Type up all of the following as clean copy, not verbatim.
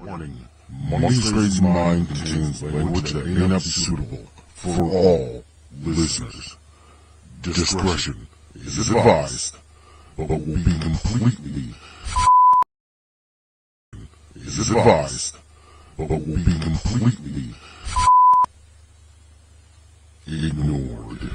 Warning. Money's Crazy Mind contains language that may not be suitable for all listeners. Discretion is advised, but will be completely ignored.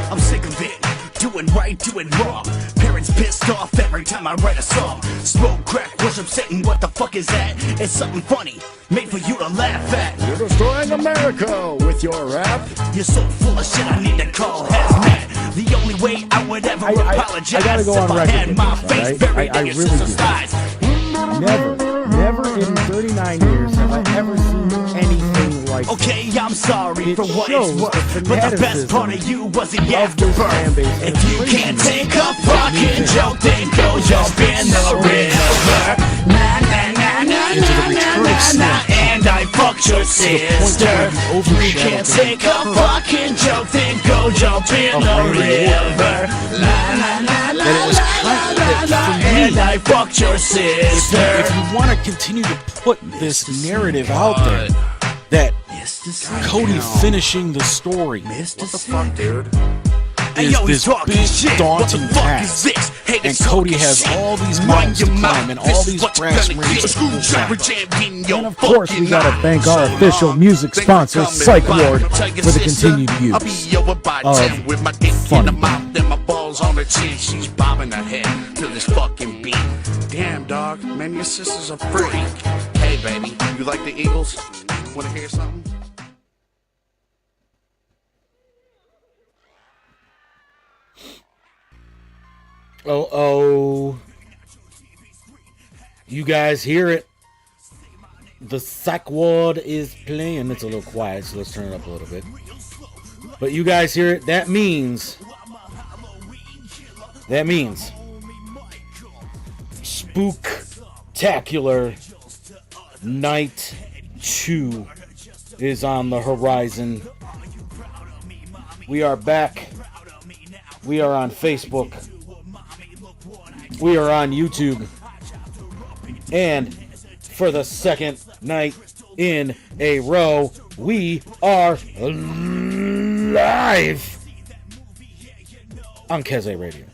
I'm sick of it, doing right, doing wrong. Parents pissed off every time I write a song. Smoke, crack, worship Satan, what the fuck is that? It's something funny, made for you to laugh at. You're destroying America with your rap. You're so full of shit, I need to call hazmat. The only way I would ever apologize I gotta go if on I record had with my this, face all right? buried I in your really sister's do. thighs. Never in 39 years have I ever seen anything like Okay, I'm sorry It for what shows it's worth, the but the best fanaticism part of you was the of this fan afterbirth. base and If you crazy can't take a fucking joke, then go jump in the river. Na na na na Into the na return na of na na, Snoop. and I fucked your To the point sister. where he You overshadowed can't the take a fucking joke, then go jump in Of the Randy river. La la la la That it was la kind la of, la, for me, and I fucked your sister. if you want to continue to put this narrative out there that Cody finishing the story Hey, is yo, this he's talking big shit. daunting What the fuck task, is this? Hey, and this Cody fucking has shit. all these Run mountains your to mouth. climb and This all is these what you're brass gonna rings get. to Screwdriver climb. jam in your And of course, we gotta fucking thank our eye. official music Think sponsor, I'm coming Psych by. Ward, Tell your for the sister, continued I'll be use over by of 10 with my dick in funny the mouth and my balls on her chin. She's bobbing her head to this fucking beat. Damn, dog, man, your sister's a freak. Hey, baby, you like the Eagles? Wanna hear something? Oh, you guys hear it? The Psych Ward is playing. It's a little quiet, so let's turn it up a little bit. But you guys hear it? That means Spooktacular Night 2 is on the horizon. We are back. We are on Facebook. We are on YouTube. And for the second night in a row, we are live on Keze Radio.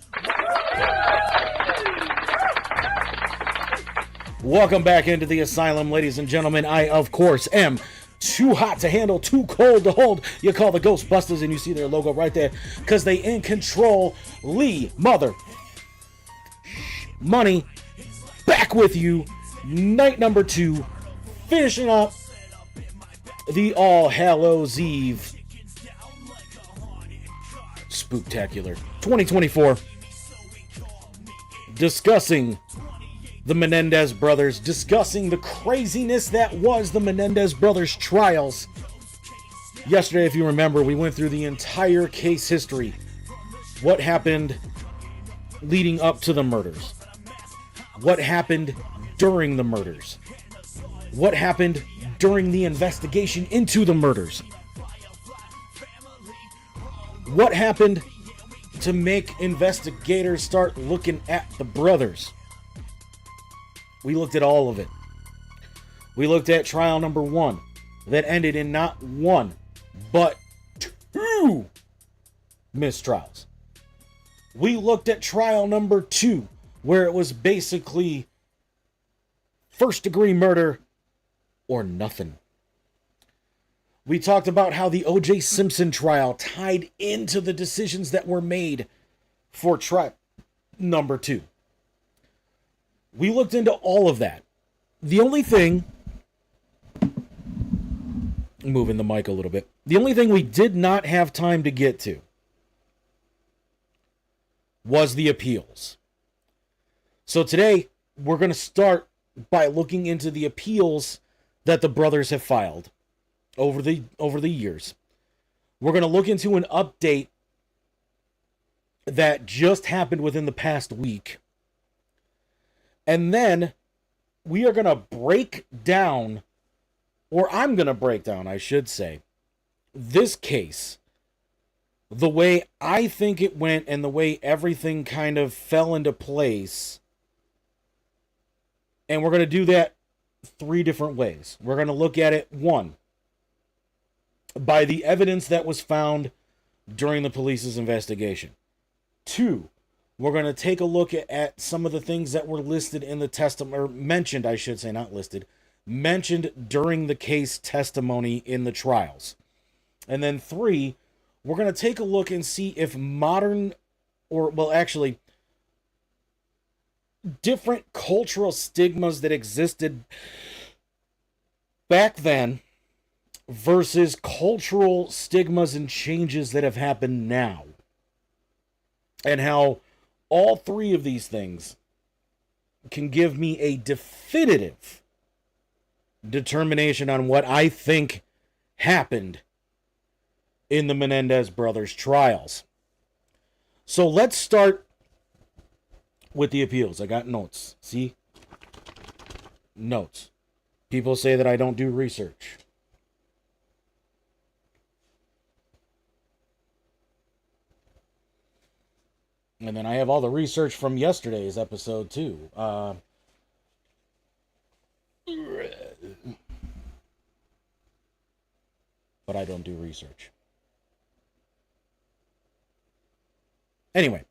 Welcome back into the asylum, ladies and gentlemen. I, of course, am too hot to handle, too cold to hold. You call the Ghostbusters and you see their logo right there because they in control. Lee, mother, money, back with you. Night number 2, finishing up the All Hallows Eve Spooktacular 2024. Discussing the Menendez Brothers, discussing the craziness that was the Menendez Brothers trials. Yesterday, if you remember, we went through the entire case history. What happened leading up to the murders? What happened during the murders? What happened during the investigation into the murders? What happened to make investigators start looking at the brothers? We looked at all of it. We looked at trial number 1 that ended in not 1, but 2 mistrials. We looked at trial number 2 where it was basically first-degree murder or nothing. We talked about how the O.J. Simpson trial tied into the decisions that were made for trial number 2. We looked into all of that. The only thing, moving the mic a little bit, the only thing we did not have time to get to was the appeals. So today, we're going to start by looking into the appeals that the brothers have filed over the years. We're going to look into an update that just happened within the past week. And then we are going to break down, or I'm going to break down, I should say, this case, the way I think it went and the way everything kind of fell into place. And we're going to do that 3 different ways. We're going to look at it, 1, by the evidence that was found during the police's investigation. 2, we're going to take a look at some of the things that were listed in the testimony, or mentioned, I should say, not listed, mentioned during the case testimony in the trials. And then 3, we're going to take a look and see if modern, or, well, actually, different cultural stigmas that existed back then versus cultural stigmas and changes that have happened now. And how all 3 of these things can give me a definitive determination on what I think happened in the Menendez Brothers trials. So let's start with the appeals. I got notes. See? Notes. People say that I don't do research. And then I have all the research from yesterday's episode, too. But I don't do research. Anyway.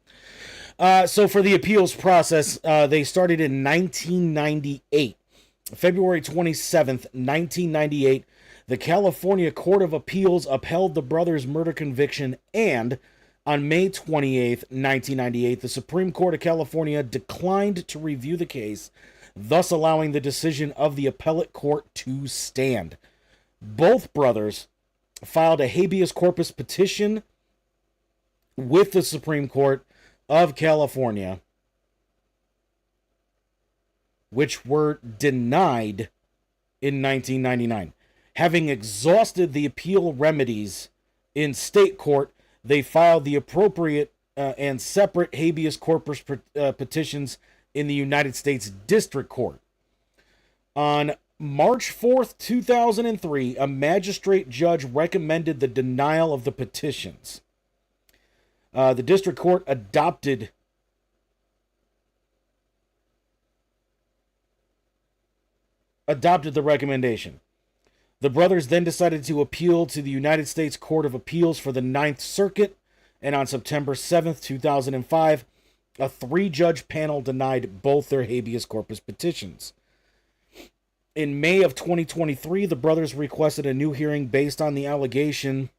So for the appeals process, they started in 1998. February 27th, 1998, the California Court of Appeals upheld the brothers' murder conviction, and on May 28th, 1998, the Supreme Court of California declined to review the case, thus allowing the decision of the appellate court to stand. Both brothers filed a habeas corpus petition with the Supreme Court of California, which were denied in 1999. Having exhausted the appeal remedies in state court, they filed the appropriate and separate habeas corpus petitions in the United States District Court. On March 4th, 2003, a magistrate judge recommended the denial of the petitions. The district court adopted the recommendation. The brothers then decided to appeal to the United States Court of Appeals for the Ninth Circuit, and on September 7th, 2005, a 3-judge panel denied both their habeas corpus petitions. In May of 2023, the brothers requested a new hearing based on an allegation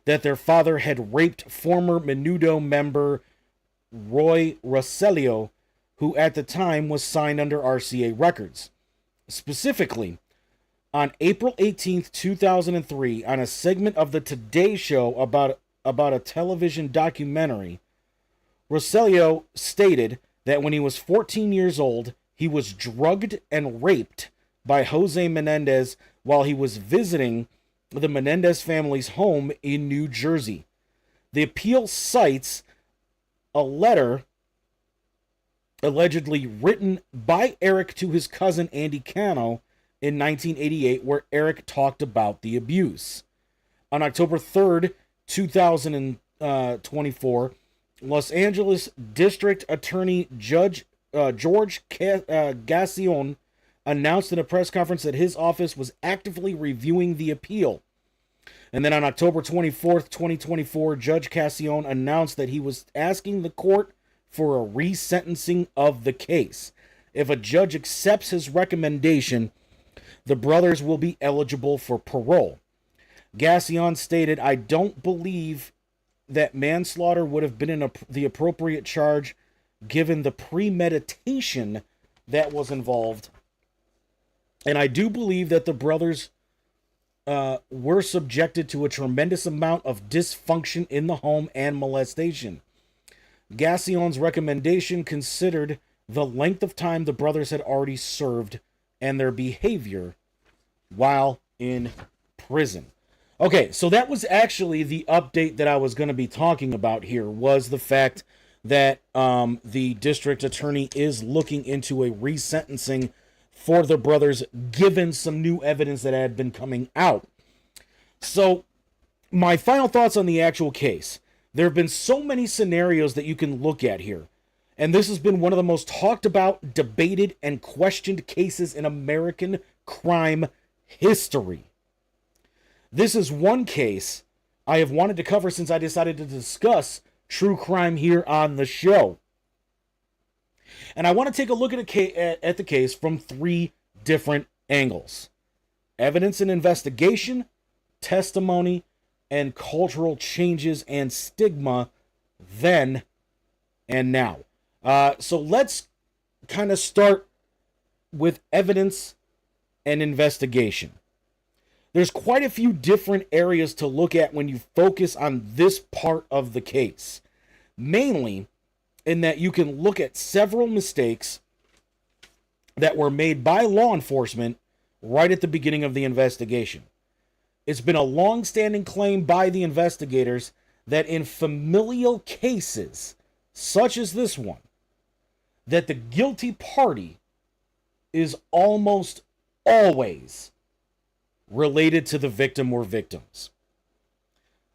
that their father had raped former Menudo member Roy Rossellio, who at the time was signed under RCA Records. Specifically, on April 18th, 2003, on a segment of the Today Show about a television documentary, Rossellio stated that when he was 14 years old, he was drugged and raped by Jose Menendez while he was visiting the Menendez family's home in New Jersey. The appeal cites a letter allegedly written by Eric to his cousin Andy Cano in 1988, where Eric talked about the abuse. On October 3rd, 2024, Los Angeles District Attorney Judge George Gassion announced in a press conference that his office was actively reviewing the appeal. And then on October 24th, 2024, Judge Gassion announced that he was asking the court for a resentencing of the case. If a judge accepts his recommendation, the brothers will be eligible for parole. Gassion stated, "I don't believe that manslaughter would have been the appropriate charge given the premeditation that was involved. And I do believe that the brothers were subjected to a tremendous amount of dysfunction in the home and molestation. Gassion's recommendation considered the length of time the brothers had already served and their behavior while in prison. Okay, so that was actually the update that I was going to be talking about here, was the fact that the district attorney is looking into a resentencing for the brothers, given some new evidence that had been coming out. So, my final thoughts on the actual case. There have been so many scenarios that you can look at here, and this has been one of the most talked about, debated, and questioned cases in American crime history. This is one case I have wanted to cover since I decided to discuss true crime here on the show. And I want to take a look at the case from 3 different angles: evidence and investigation, testimony, and cultural changes and stigma then and now. So let's kind of start with evidence and investigation. There's quite a few different areas to look at when you focus on this part of the case. Mainly in that you can look at several mistakes that were made by law enforcement right at the beginning of the investigation. It's been a long-standing claim by the investigators that in familial cases, such as this one, that the guilty party is almost always related to the victim or victims.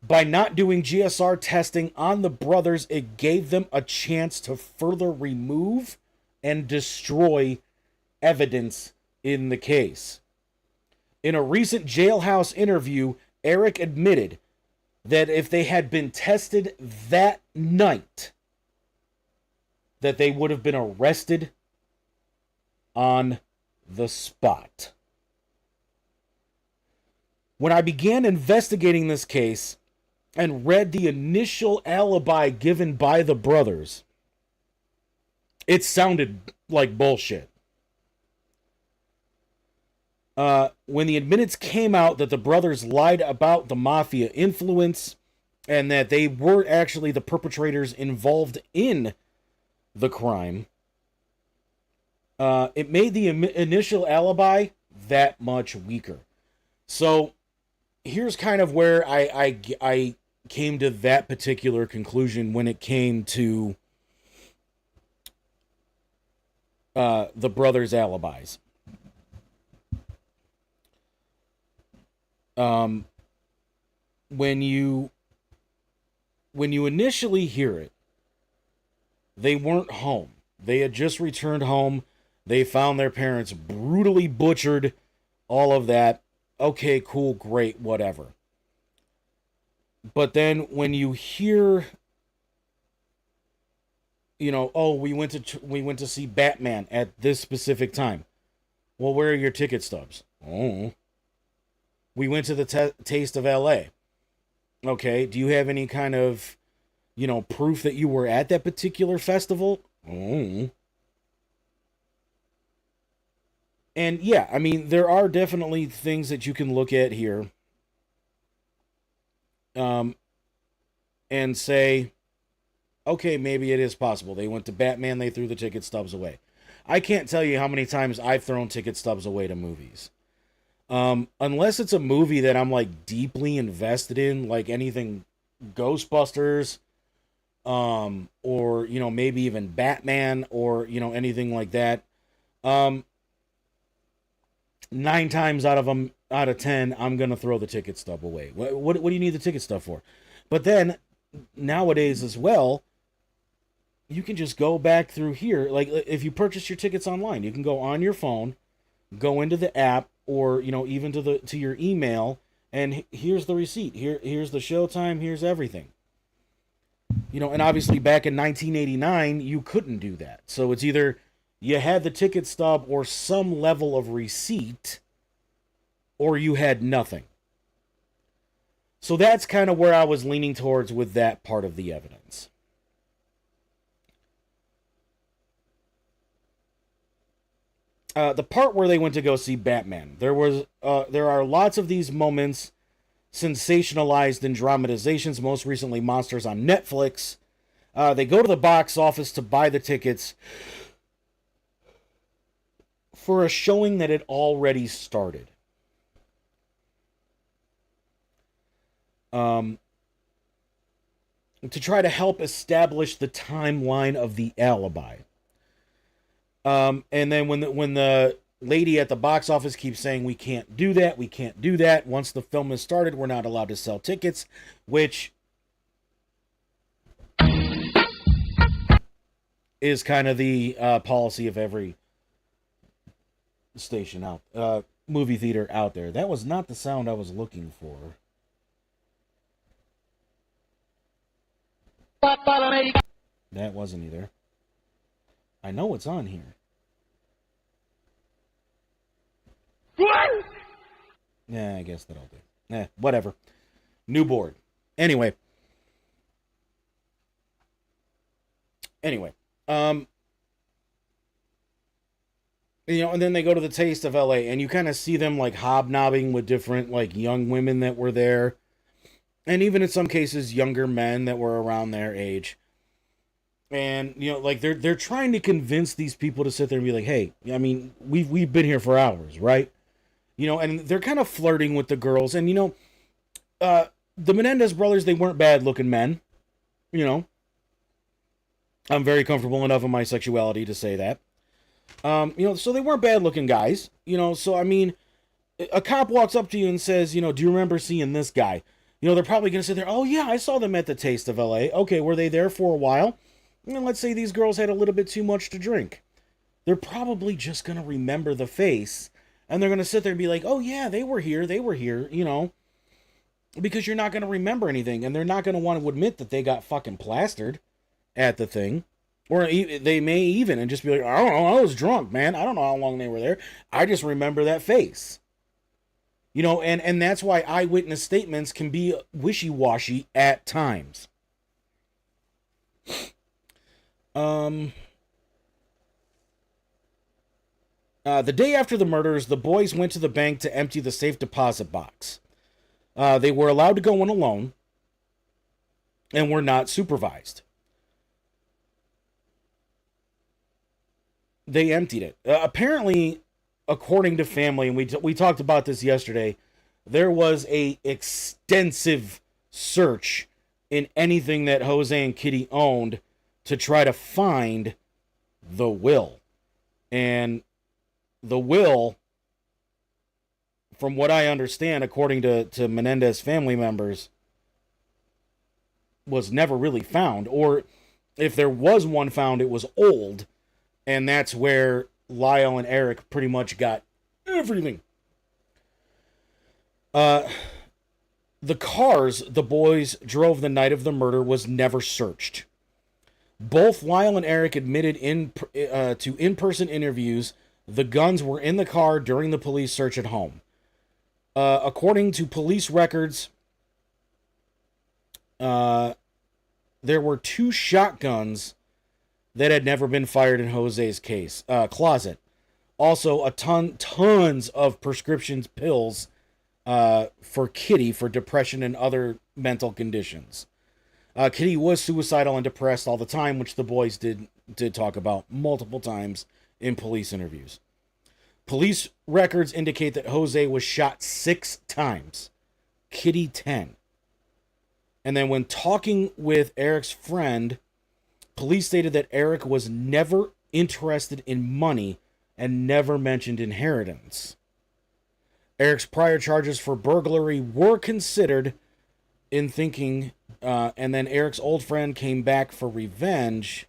By not doing GSR testing on the brothers, it gave them a chance to further remove and destroy evidence in the case. In a recent jailhouse interview, Eric admitted that if they had been tested that night, that they would have been arrested on the spot. When I began investigating this case and read the initial alibi given by the brothers, it sounded like bullshit. When the admittance came out that the brothers lied about the mafia influence and that they were actually the perpetrators involved in the crime, it made the initial alibi that much weaker. So here's kind of where I came to that particular conclusion when it came to the brothers' alibis. When you initially hear it, they weren't home. They had just returned home. They found their parents brutally butchered, all of that. Okay, cool, great, whatever. But then when you hear, oh, we went to see Batman at this specific time. Well, where are your ticket stubs? Oh. We went to the Taste of LA. Okay, do you have any kind of, proof that you were at that particular festival? Oh. And yeah, I mean, there are definitely things that you can look at here and say, okay, maybe it is possible. They went to Batman, they threw the ticket stubs away. I can't tell you how many times I've thrown ticket stubs away to movies. Unless it's a movie that I'm like deeply invested in, like anything Ghostbusters, or, maybe even Batman or, anything like that. 9 times out of 10, I'm going to throw the ticket stub away. What do you need the ticket stub for? But then nowadays as well, you can just go back through here. Like if you purchase your tickets online, you can go on your phone, go into the app, or even to your email, and here's the receipt. Here's the showtime. Here's everything. And obviously back in 1989, you couldn't do that. So it's either you had the ticket stub or some level of receipt, or you had nothing. So that's kind of where I was leaning towards with that part of the evidence. the part where they went to go see Batman. There are lots of these moments sensationalized in dramatizations, most recently Monsters on Netflix. They go to the box office to buy the tickets for a showing that had already started. To try to help establish the timeline of the alibi. And then when the lady at the box office keeps saying, we can't do that. Once the film is started, we're not allowed to sell tickets, which is kind of the policy of every station movie theater out there. That was not the sound I was looking for. That wasn't either. I know it's on here. Yeah, I guess that'll do. Whatever. New board. Anyway. And then they go to the Taste of LA, and you kind of see them like hobnobbing with different like young women that were there, and even in some cases younger men that were around their age. And like they're trying to convince these people to sit there and be like, hey, I mean, we've been here for hours, right? And they're kind of flirting with the girls, and the Menendez brothers, they weren't bad looking men. I'm very comfortable enough in my sexuality to say that. So they weren't bad looking guys, so I mean, a cop walks up to you and says, do you remember seeing this guy? They're probably going to sit there, oh yeah, I saw them at the Taste of LA. Okay, were they there for a while? Let's say these girls had a little bit too much to drink. They're probably just going to remember the face, and they're going to sit there and be like, oh yeah, they were here, because you're not going to remember anything, and they're not going to want to admit that they got fucking plastered at the thing. Or they may even and just be like, I don't know, I was drunk, man. I don't know how long they were there. I just remember that face. And that's why eyewitness statements can be wishy-washy at times. The day after the murders, the boys went to the bank to empty the safe deposit box. They were allowed to go in alone and were not supervised. They emptied it. Apparently, according to family, and we talked about this yesterday, there was a extensive search in anything that Jose and Kitty owned to try to find the will. And the will, from what I understand, according to Menendez family members, was never really found. Or if there was one found, it was old. And that's where Lyle and Eric pretty much got everything. The cars the boys drove the night of the murder was never searched. Both Lyle and Eric admitted to in-person interviews the guns were in the car during the police search at home. According to police records, there were 2 shotguns that had never been fired in Jose's closet. Also, tons of prescription pills for Kitty for depression and other mental conditions. Kitty was suicidal and depressed all the time, which the boys did talk about multiple times in police interviews. Police records indicate that Jose was shot 6 times, Kitty 10. And then when talking with Eric's friend, police stated that Eric was never interested in money and never mentioned inheritance. Eric's prior charges for burglary were considered in thinking, and then Eric's old friend came back for revenge.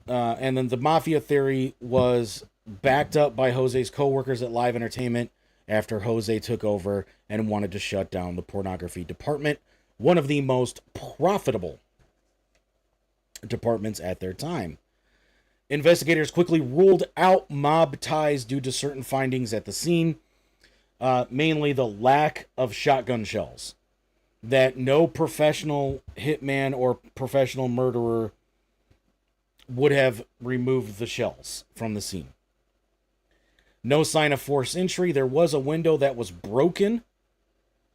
And then the mafia theory was backed up by Jose's co-workers at Live Entertainment after Jose took over and wanted to shut down the pornography department, one of the most profitable departments at their time. Investigators quickly ruled out mob ties due to certain findings at the scene, mainly the lack of shotgun shells, that no professional hitman or professional murderer would have removed the shells from the scene. No sign of forced entry. There was a window that was broken,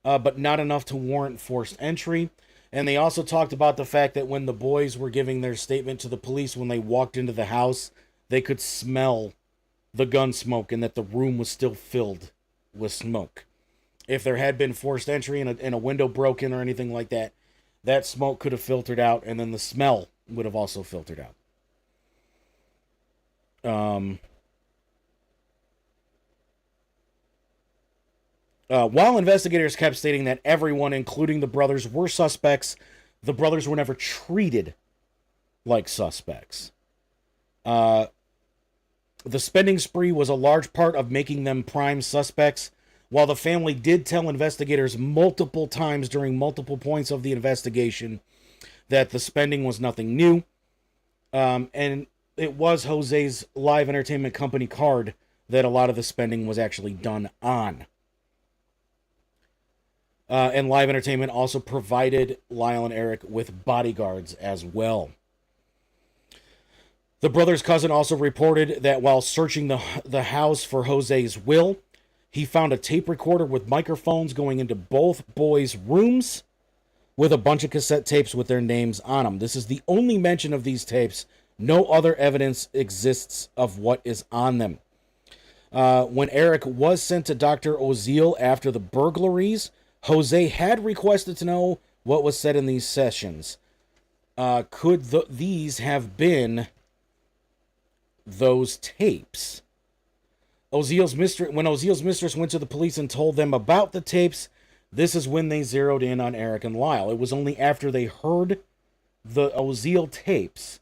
but not enough to warrant forced entry. And they also talked about the fact that when the boys were giving their statement to the police when they walked into the house, they could smell the gun smoke and that the room was still filled with smoke. If there had been forced entry and a window broken or anything like that, that smoke could have filtered out, and then the smell would have also filtered out. While investigators kept stating that everyone, including the brothers, were suspects, the brothers were never treated like suspects. The spending spree was a large part of making them prime suspects, while the family did tell investigators multiple times during multiple points of the investigation that the spending was nothing new. And it was Jose's live entertainment company card that a lot of the spending was actually done on. And live entertainment also provided Lyle and Eric with bodyguards as well. The brother's cousin also reported that while searching the house for Jose's will, he found a tape recorder with microphones going into both boys' rooms with a bunch of cassette tapes with their names on them. This is the only mention of these tapes. No other evidence exists of what is on them. When Eric was sent to Dr. Oziel after the burglaries, Jose had requested to know what was said in these sessions. Could these have been those tapes? When Oziel's mistress went to the police and told them about the tapes, this is when they zeroed in on Eric and Lyle. It was only after they heard the Oziel tapes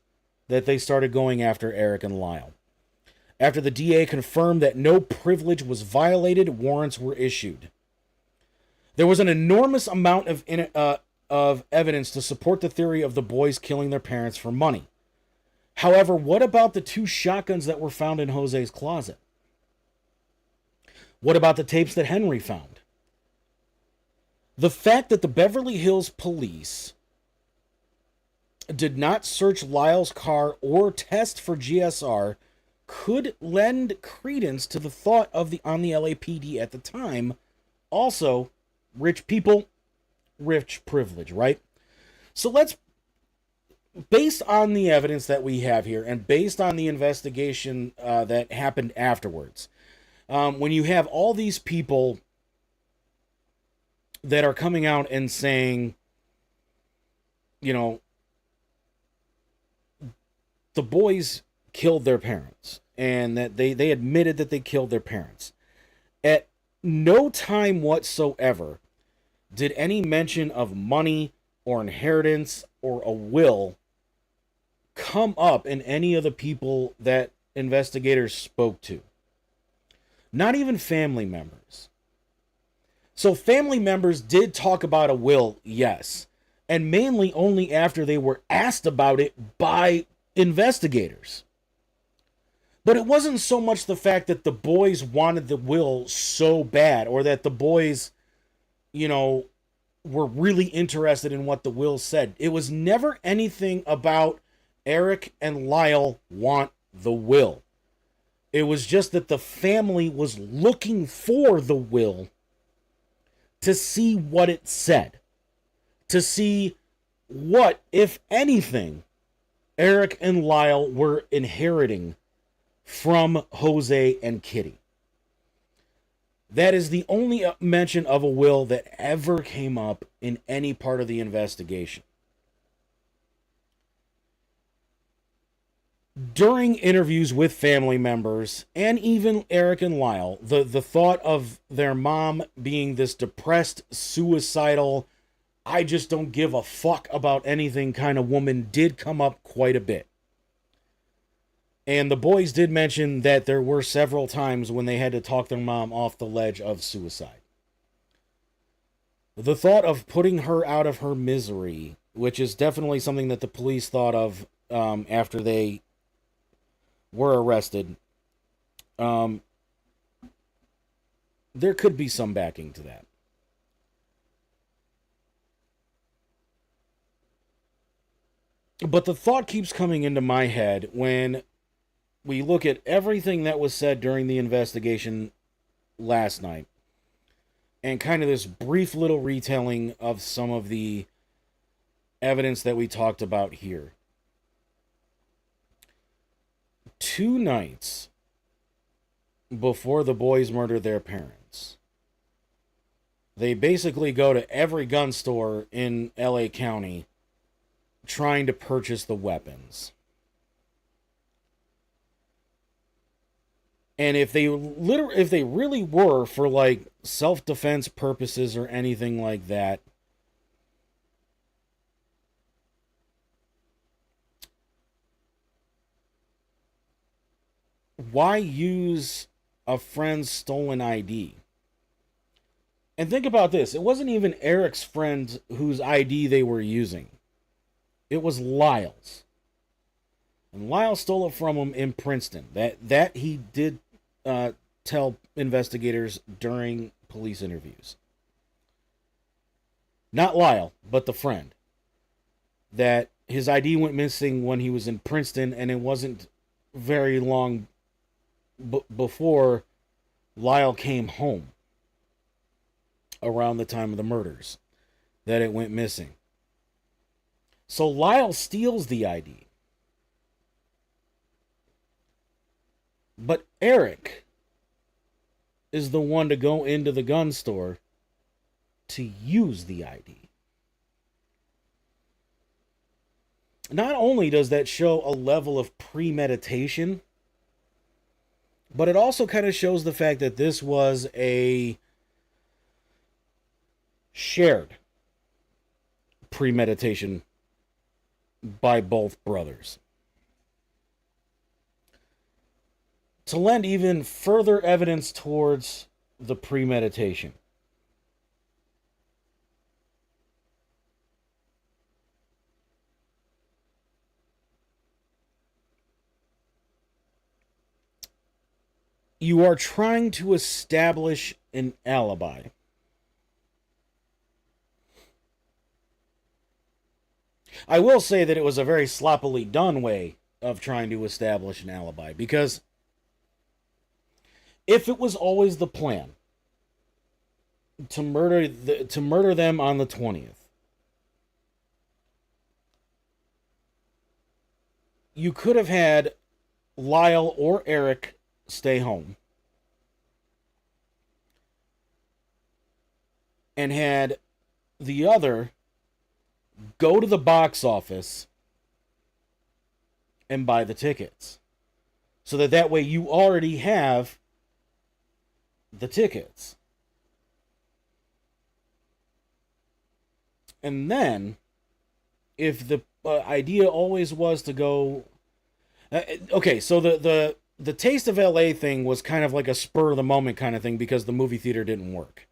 that they started going after Eric and Lyle. After the DA confirmed that no privilege was violated, warrants were issued. There was an enormous amount of evidence to support the theory of the boys killing their parents for money. However, what about the 2 shotguns that were found in Jose's closet? What about the tapes that Henry found? The fact that the Beverly Hills police did not search Lyle's car or test for GSR could lend credence to the thought on the LAPD at the time. Also, rich people, rich privilege, right? So based on the evidence that we have here and based on the investigation that happened afterwards, when you have all these people that are coming out and saying, the boys killed their parents and that they admitted that they killed their parents. At no time whatsoever did any mention of money or inheritance or a will come up in any of the people that investigators spoke to. Not even family members. So family members did talk about a will, yes, and mainly only after they were asked about it by investigators. But it wasn't so much the fact that the boys wanted the will so bad or that the boys, were really interested in what the will said. It was never anything about Eric and Lyle want the will. It was just that the family was looking for the will to see what it said. To see what, if anything, Eric and Lyle were inheriting from Jose and Kitty. That is the only mention of a will that ever came up in any part of the investigation. During interviews with family members, and even Eric and Lyle, the thought of their mom being this depressed, suicidal, I just don't give a fuck about anything kind of woman did come up quite a bit. And the boys did mention that there were several times when they had to talk their mom off the ledge of suicide. The thought of putting her out of her misery, which is definitely something that the police thought of after they were arrested, there could be some backing to that. But the thought keeps coming into my head when we look at everything that was said during the investigation last night, and kind of this brief little retelling of some of the evidence that we talked about here. 2 nights before the boys murder their parents, they basically go to every gun store in LA County trying to purchase the weapons. And if they really were for like self-defense purposes or anything like that, why use a friend's stolen ID? And think about this. It wasn't even Eric's friend whose ID they were using. It was Lyle's. And Lyle stole it from him in Princeton. That he did tell investigators during police interviews. Not Lyle, but the friend. That his ID went missing when he was in Princeton, and it wasn't very long before Lyle came home around the time of the murders that it went missing. So Lyle steals the ID. But Eric is the one to go into the gun store to use the ID. Not only does that show a level of premeditation, but it also kind of shows the fact that this was a shared premeditation by both brothers. To lend even further evidence towards the premeditation, you are trying to establish an alibi. I will say that it was a very sloppily done way of trying to establish an alibi, because if it was always the plan to murder them on the 20th, you could have had Lyle or Eric stay home and had the other go to the box office and buy the tickets, so that way you already have the tickets. And then, if the idea always was to go... okay, so the Taste of LA thing was kind of like a spur of the moment kind of thing because the movie theater didn't work.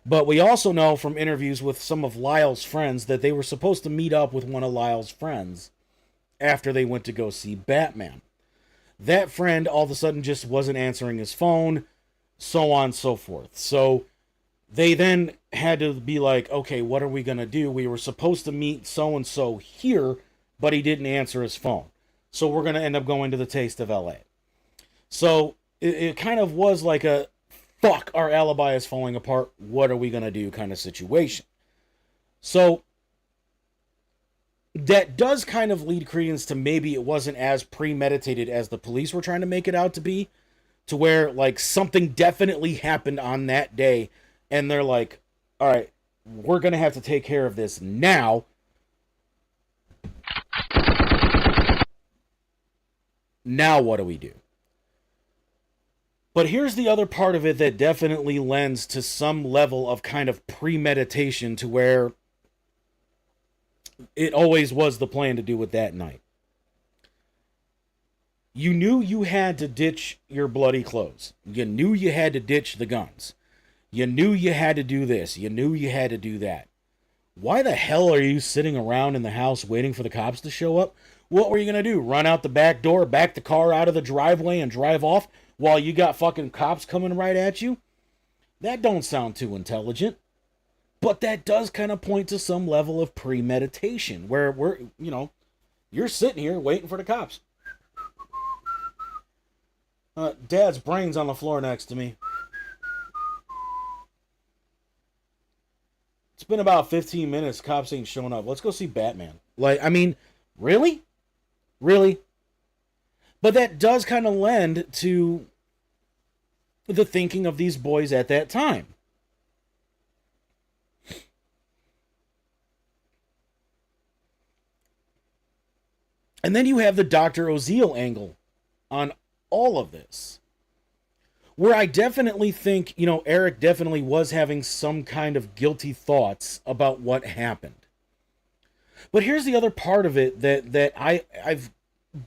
But we also know from interviews with some of Lyle's friends that they were supposed to meet up with one of Lyle's friends after they went to go see Batman. That friend all of a sudden just wasn't answering his phone, so on and so forth. So they then had to be like, okay, what are we going to do? We were supposed to meet so-and-so here, but he didn't answer his phone. So we're going to end up going to the Taste of LA. So it kind of was like a, fuck, our alibi is falling apart, what are we going to do kind of situation. So that does kind of lead credence to maybe it wasn't as premeditated as the police were trying to make it out to be, to where like something definitely happened on that day and they're like, all right, we're going to have to take care of this now. Now what do we do? But here's the other part of it that definitely lends to some level of kind of premeditation, to where it always was the plan to do it that night. You knew you had to ditch your bloody clothes. You knew you had to ditch the guns. You knew you had to do this. You knew you had to do that. Why the hell are you sitting around in the house waiting for the cops to show up? What were you going to do? Run out the back door, back the car out of the driveway and drive off while you got fucking cops coming right at you? That don't sound too intelligent. But that does kind of point to some level of premeditation, where you're sitting here waiting for the cops. Dad's brain's on the floor next to me. It's been about 15 minutes. Cops ain't showing up. Let's go see Batman. Like, I mean, really? Really? But that does kind of lend to the thinking of these boys at that time. And then you have the Dr. Oziel angle on all of this, where I definitely think, Eric definitely was having some kind of guilty thoughts about what happened. But here's the other part of it that I've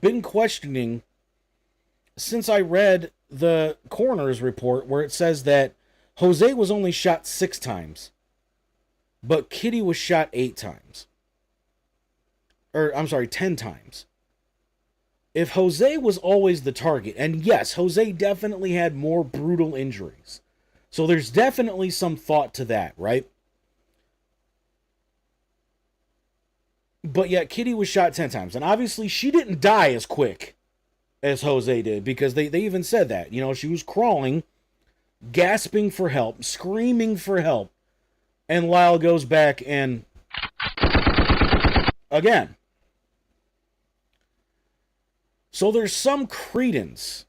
been questioning since I read the coroner's report, where it says that Jose was only shot 6 times, but Kitty was shot 8 times. Or, I'm sorry, 10 times. If Jose was always the target, and yes, Jose definitely had more brutal injuries, so there's definitely some thought to that, right? But yet, Kitty was shot 10 times, and obviously she didn't die as quick as Jose did, because they even said that. She was crawling, gasping for help, screaming for help, and Lyle goes back and again. So there's some credence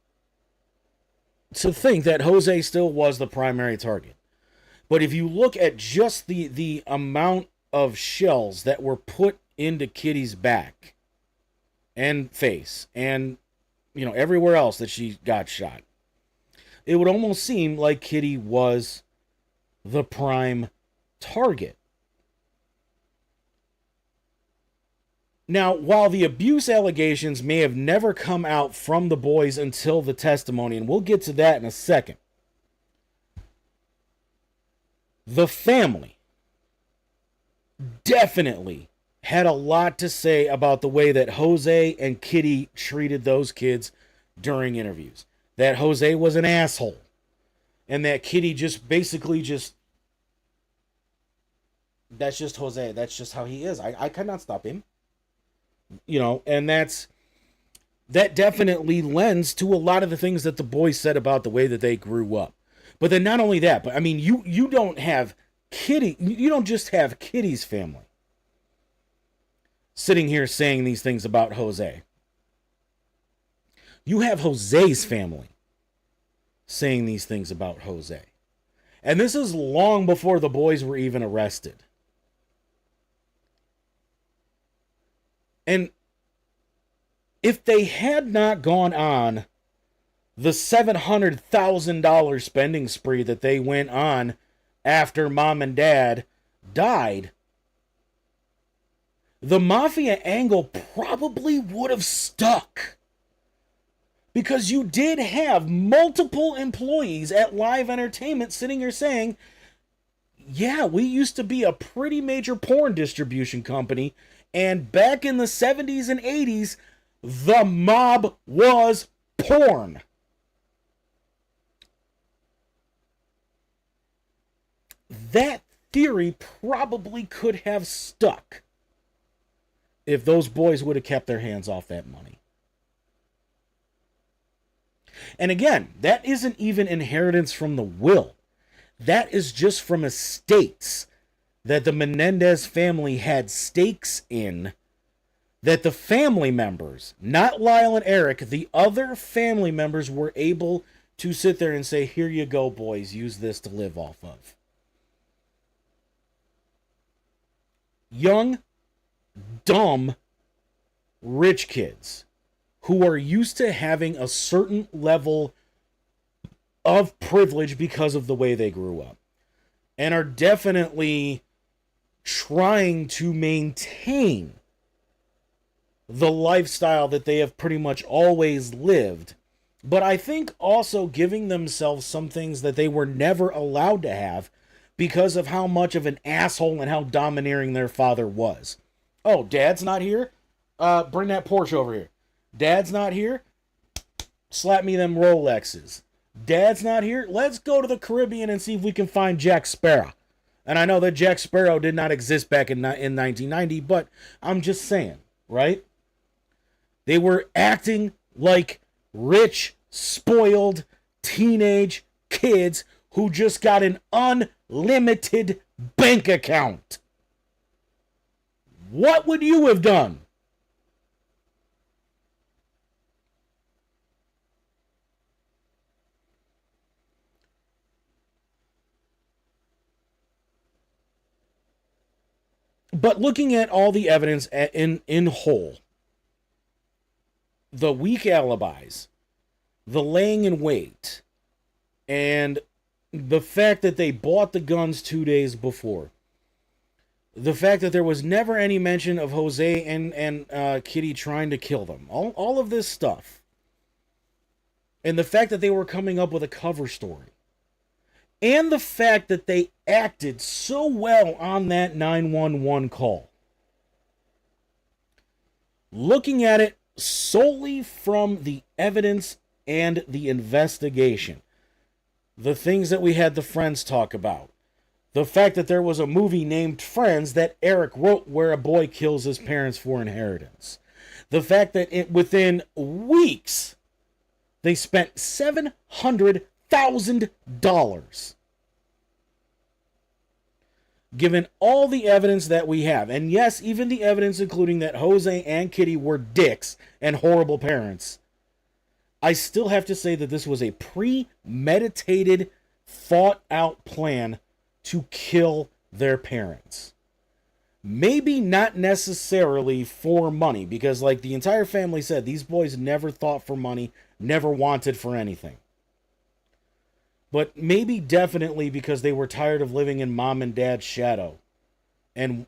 to think that Jose still was the primary target. But if you look at just the amount of shells that were put into Kitty's back and face and, everywhere else that she got shot, it would almost seem like Kitty was the prime target. Now, while the abuse allegations may have never come out from the boys until the testimony, and we'll get to that in a second, the family definitely had a lot to say about the way that Jose and Kitty treated those kids during interviews. That Jose was an asshole. And that Kitty that's just Jose. That's just how he is. I cannot stop him. And that definitely lends to a lot of the things that the boys said about the way that they grew up. But then not only that, but I mean, you don't have Kitty, you don't just have Kitty's family sitting here saying these things about Jose. You have Jose's family saying these things about Jose. And this is long before the boys were even arrested. And if they had not gone on the $700,000 spending spree that they went on after mom and dad died, the mafia angle probably would have stuck. Because you did have multiple employees at Live Entertainment sitting here saying, yeah, we used to be a pretty major porn distribution company, and back in the 70s and 80s, the mob was porn. That theory probably could have stuck if those boys would have kept their hands off that money. And again, that isn't even inheritance from the will. That is just from estates that the Menendez family had stakes in, that the family members, not Lyle and Eric, the other family members were able to sit there and say, here you go, boys, use this to live off of. Young, dumb, rich kids who are used to having a certain level of privilege because of the way they grew up, and are definitely trying to maintain the lifestyle that they have pretty much always lived, but I think also giving themselves some things that they were never allowed to have because of how much of an asshole and how domineering their father was. Oh, Dad's not here? Bring that Porsche over here. Dad's not here? Slap me them Rolexes. Dad's not here? Let's go to the Caribbean and see if we can find Jack Sparrow. And I know that Jack Sparrow did not exist back in 1990, but I'm just saying, right? They were acting like rich spoiled teenage kids who just got an unlimited bank account. What would you have done? But looking at all the evidence in whole, the weak alibis, the laying in wait, and the fact that they bought the guns 2 days before, the fact that there was never any mention of Jose and Kitty trying to kill them, all of this stuff, and the fact that they were coming up with a cover story, and the fact that they acted so well on that 911 call. Looking at it solely from the evidence and the investigation, the things that we had the friends talk about, the fact that there was a movie named Friends that Eric wrote where a boy kills his parents for inheritance, the fact that within weeks they spent $700,000. Given all the evidence that we have, and yes, even the evidence including that Jose and Kitty were dicks and horrible parents, I still have to say that this was a premeditated, thought-out plan to kill their parents. Maybe not necessarily for money, because like the entire family said, these boys never thought for money, never wanted for anything. But maybe definitely because they were tired of living in mom and dad's shadow. And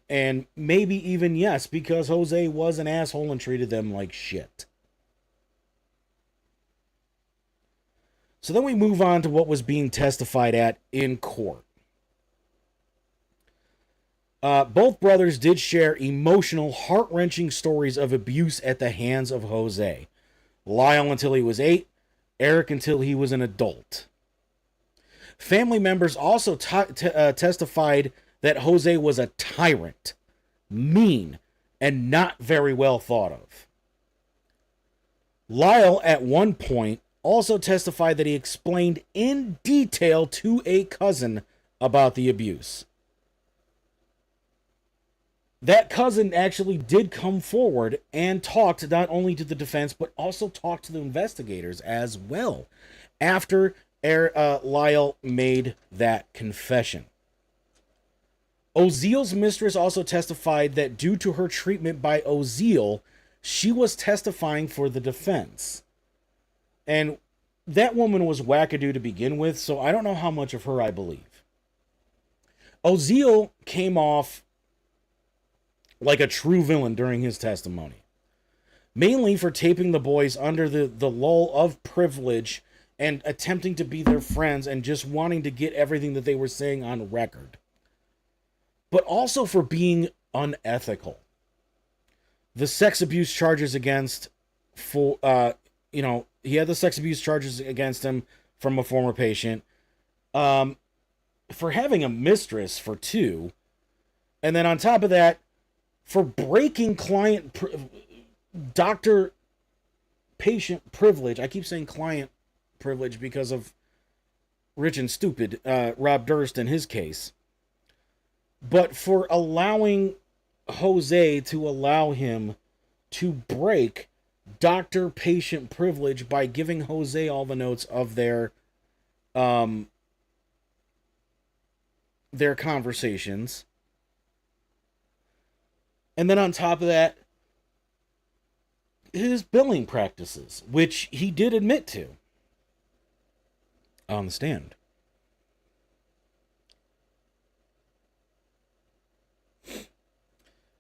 maybe even, yes, because Jose was an asshole and treated them like shit. So then we move on to what was being testified at in court. Both brothers did share emotional, heart-wrenching stories of abuse at the hands of Jose. Lyle until he was 8, Eric until he was an adult. Family members also testified that Jose was a tyrant, mean, and not very well thought of. Lyle, at one point, also testified that he explained in detail to a cousin about the abuse. That cousin actually did come forward and talked not only to the defense, but also talked to the investigators as well after Lyle made that confession. Oziel's mistress also testified that due to her treatment by Oziel, she was testifying for the defense. And that woman was wackadoo to begin with, so I don't know how much of her I believe. Oziel came off like a true villain during his testimony, mainly for taping the boys under the lull of privilege and attempting to be their friends and just wanting to get everything that they were saying on record. But also for being unethical. The sex abuse charges against, he had the sex abuse charges against him from a former patient. For having a mistress for 2. And then on top of that, for breaking doctor-patient privilege. I keep saying client privilege because of Rich and Stupid, Rob Durst in his case. But for allowing Jose to allow him to break doctor-patient privilege by giving Jose all the notes of their conversations. And then on top of that, his billing practices, which he did admit to on the stand.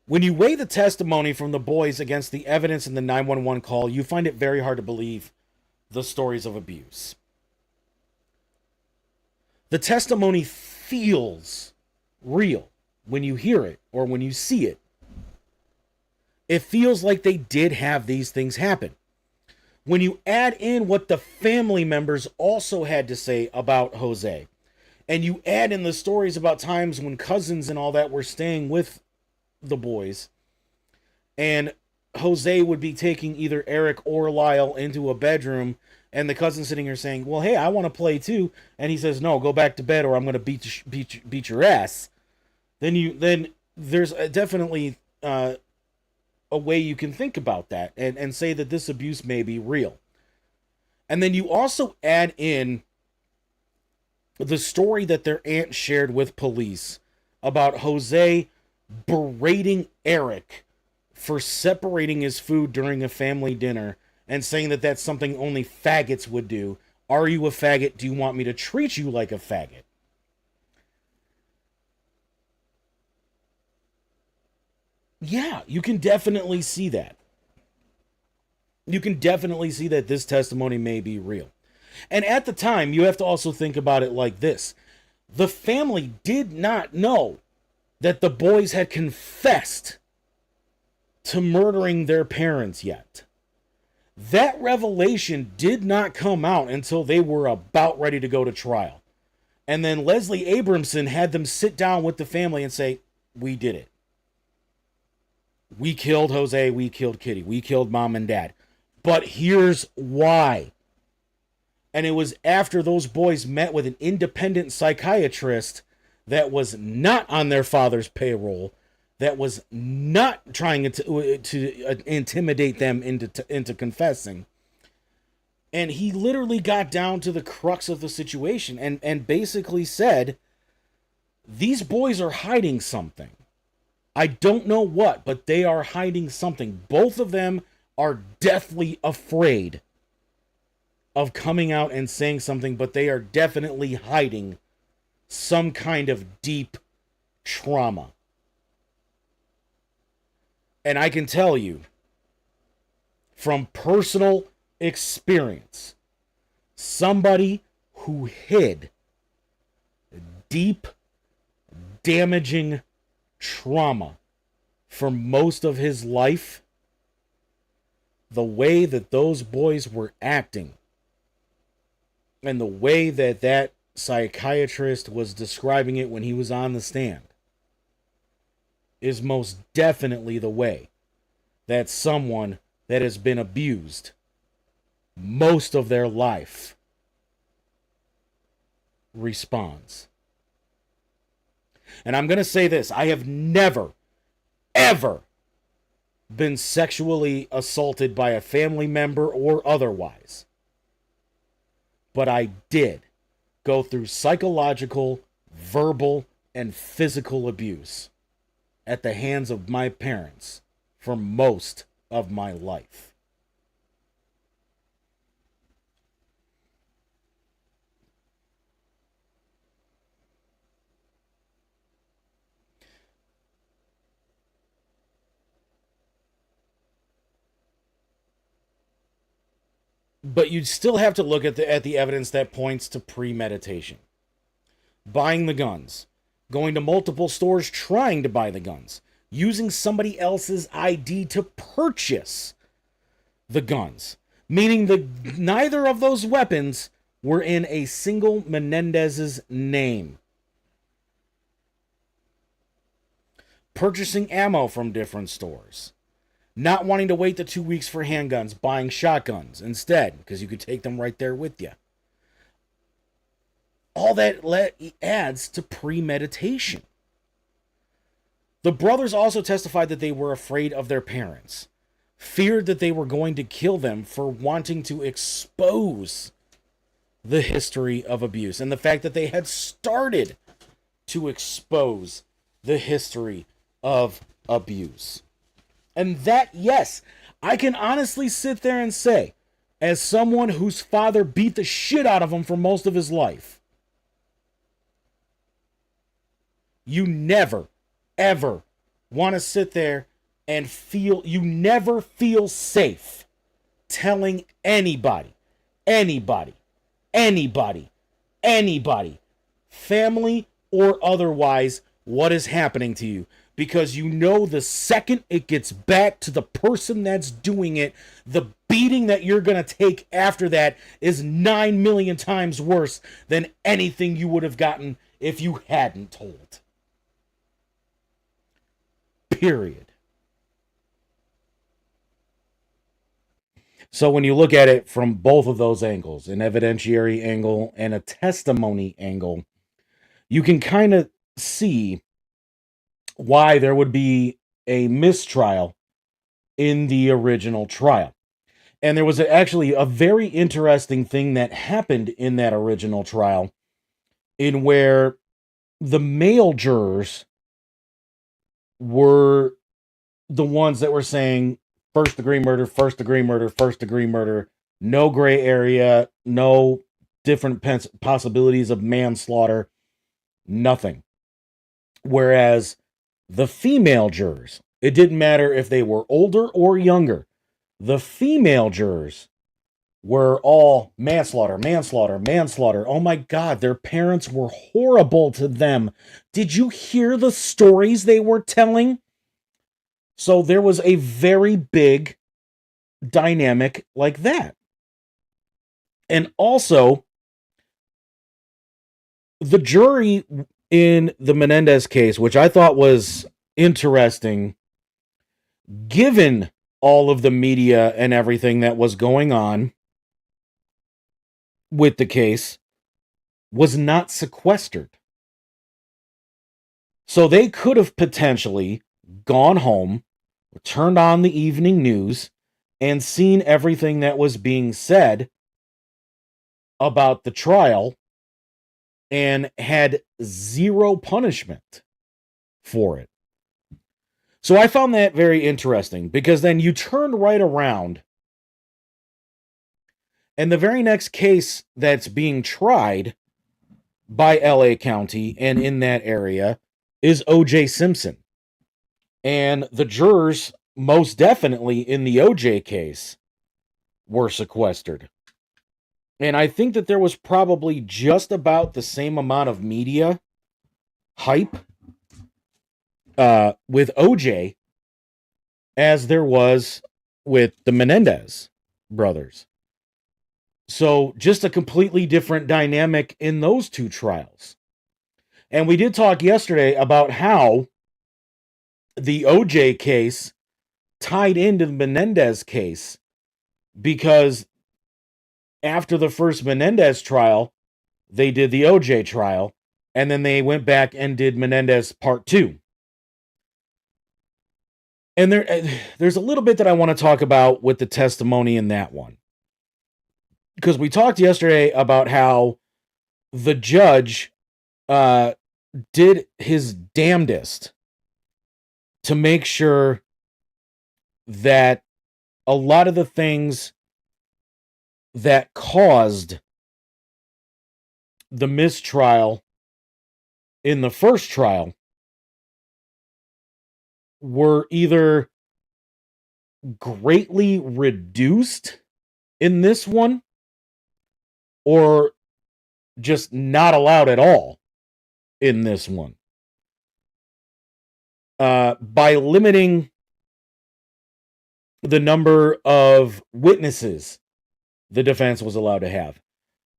When you weigh the testimony from the boys against the evidence in the 911 call, you find it very hard to believe the stories of abuse. The testimony feels real when you hear it or when you see it. It feels like they did have these things happen. When you add in what the family members also had to say about Jose, and you add in the stories about times when cousins and all that were staying with the boys, and Jose would be taking either Eric or Lyle into a bedroom and the cousin's sitting here saying, well, hey, I want to play too, and he says, no, go back to bed or I'm going to beat your ass, then there's definitely a way you can think about that and say that this abuse may be real. And then you also add in the story that their aunt shared with police about Jose berating Eric for separating his food during a family dinner and saying that that's something only faggots would do. Are you a faggot? Do you want me to treat you like a faggot? Yeah, you can definitely see that. You can definitely see that this testimony may be real. And at the time, you have to also think about it like this. The family did not know that the boys had confessed to murdering their parents yet. That revelation did not come out until they were about ready to go to trial. And then Leslie Abramson had them sit down with the family and say, we did it. We killed Jose, we killed Kitty, we killed mom and dad. But here's why. And it was after those boys met with an independent psychiatrist that was not on their father's payroll, that was not trying to intimidate them into confessing. And he literally got down to the crux of the situation and basically said, these boys are hiding something. I don't know what, but they are hiding something. Both of them are deathly afraid of coming out and saying something, but they are definitely hiding some kind of deep trauma. And I can tell you from personal experience, somebody who hid deep, damaging trauma for most of his life, the way that those boys were acting and the way that that psychiatrist was describing it when he was on the stand is most definitely the way that someone that has been abused most of their life responds. And I'm going to say this. I have never, ever been sexually assaulted by a family member or otherwise. But I did go through psychological, verbal, and physical abuse at the hands of my parents for most of my life. But you'd still have to look at the evidence that points to premeditation. Buying the guns. Going to multiple stores trying to buy the guns. Using somebody else's ID to purchase the guns. Meaning that neither of those weapons were in a single Menendez's name. Purchasing ammo from different stores. Not wanting to wait the 2 weeks for handguns, buying shotguns instead, because you could take them right there with you. All that adds to premeditation. The brothers also testified that they were afraid of their parents, feared that they were going to kill them for wanting to expose the history of abuse, and the fact that they had started to expose the history of abuse. And that, yes, I can honestly sit there and say, as someone whose father beat the shit out of him for most of his life, you never, ever want to sit there and you never feel safe telling anybody, family or otherwise, what is happening to you. Because you know the second it gets back to the person that's doing it, the beating that you're going to take after that is 9 million times worse than anything you would have gotten if you hadn't told. Period. So when you look at it from both of those angles, an evidentiary angle and a testimony angle, you can kind of see why there would be a mistrial in the original trial. And there was actually a very interesting thing that happened in that original trial, in where the male jurors were the ones that were saying first degree murder, first degree murder, first degree murder, no gray area, no different possibilities of manslaughter, nothing. Whereas the female jurors, it didn't matter if they were older or younger, the female jurors were all manslaughter, manslaughter, manslaughter. Oh my God, their parents were horrible to them. Did you hear the stories they were telling? So there was a very big dynamic like that. And also, the jury in the Menendez case, which I thought was interesting, given all of the media and everything that was going on with the case, was not sequestered. So they could have potentially gone home, turned on the evening news, and seen everything that was being said about the trial and had zero punishment for it. So I found that very interesting, because then you turn right around, and the very next case that's being tried by LA County and in that area is O.J. Simpson. And the jurors, most definitely in the O.J. case, were sequestered. And I think that there was probably just about the same amount of media hype with O.J. as there was with the Menendez brothers. So just a completely different dynamic in those two trials. And we did talk yesterday about how the O.J. case tied into the Menendez case, because after the first Menendez trial, they did the O.J. trial, and then they went back and did Menendez Part 2. And there's a little bit that I want to talk about with the testimony in that one. Because we talked yesterday about how the judge did his damnedest to make sure that a lot of the things that caused the mistrial in the first trial were either greatly reduced in this one, or just not allowed at all in this one. By limiting the number of witnesses the defense was allowed to have,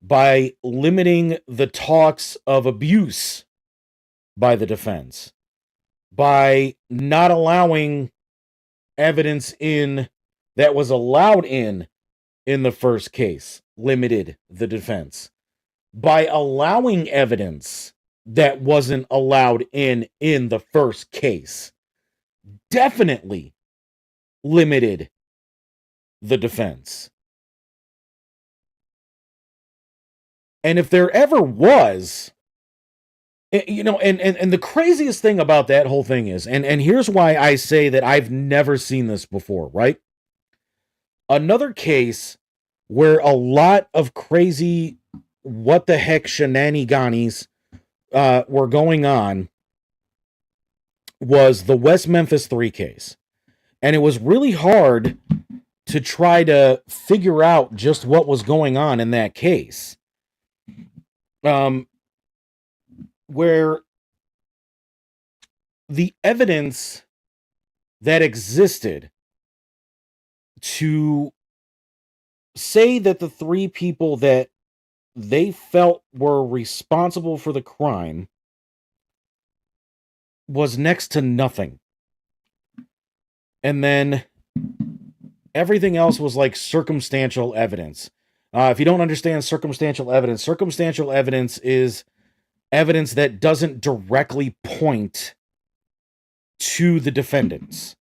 by limiting the talks of abuse by the defense, by not allowing evidence in that was allowed in the first case, limited the defense, by allowing evidence that wasn't allowed in the first case, definitely limited the defense. And if there ever was, you know, and the craziest thing about that whole thing is, and here's why I say that I've never seen this before, right? Another case where a lot of crazy, what the heck shenanigans were going on was the West Memphis 3 case. And it was really hard to try to figure out just what was going on in that case. Where the evidence that existed to say that the 3 people that they felt were responsible for the crime was next to nothing. And then everything else was like circumstantial evidence. If you don't understand circumstantial evidence is evidence that doesn't directly point to the defendants.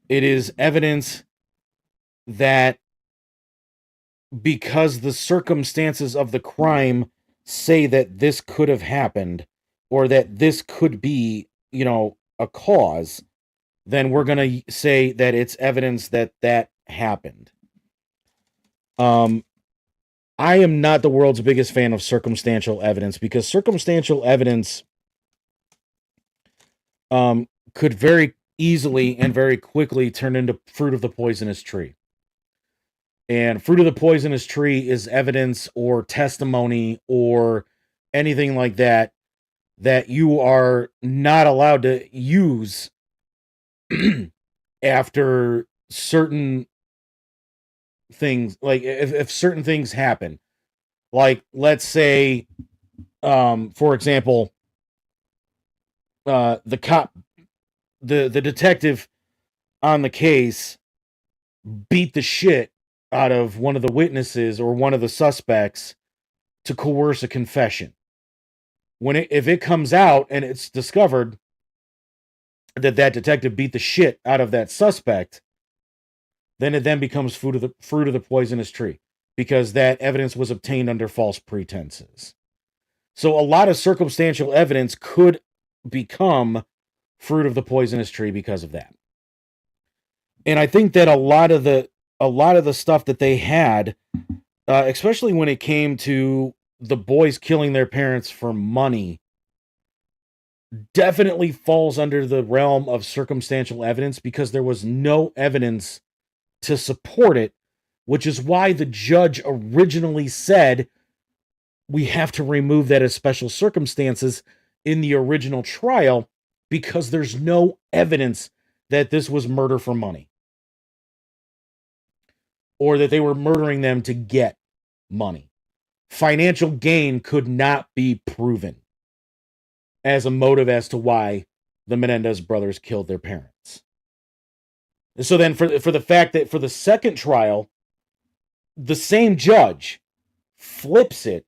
It is evidence that, because the circumstances of the crime say that this could have happened, or that this could be, a cause, then we're going to say that it's evidence that that happened. I am not the world's biggest fan of circumstantial evidence, because circumstantial evidence could very easily and very quickly turn into fruit of the poisonous tree. And fruit of the poisonous tree is evidence or testimony or anything like that that you are not allowed to use after certain things. Like if certain things happen, like let's say, for example, the detective on the case beat the shit out of one of the witnesses or one of the suspects to coerce a confession. If it comes out and it's discovered that detective beat the shit out of that suspect, then it becomes fruit of the poisonous tree, because that evidence was obtained under false pretenses. So a lot of circumstantial evidence could become fruit of the poisonous tree because of that. And I think that a lot of the stuff that they had, especially when it came to the boys killing their parents for money, definitely falls under the realm of circumstantial evidence, because there was no evidence to support it, which is why the judge originally said we have to remove that as special circumstances in the original trial, because there's no evidence that this was murder for money, or that they were murdering them to get money. Financial gain could not be proven as a motive as to why the Menendez brothers killed their parents. So then for the fact that for the second trial, the same judge flips it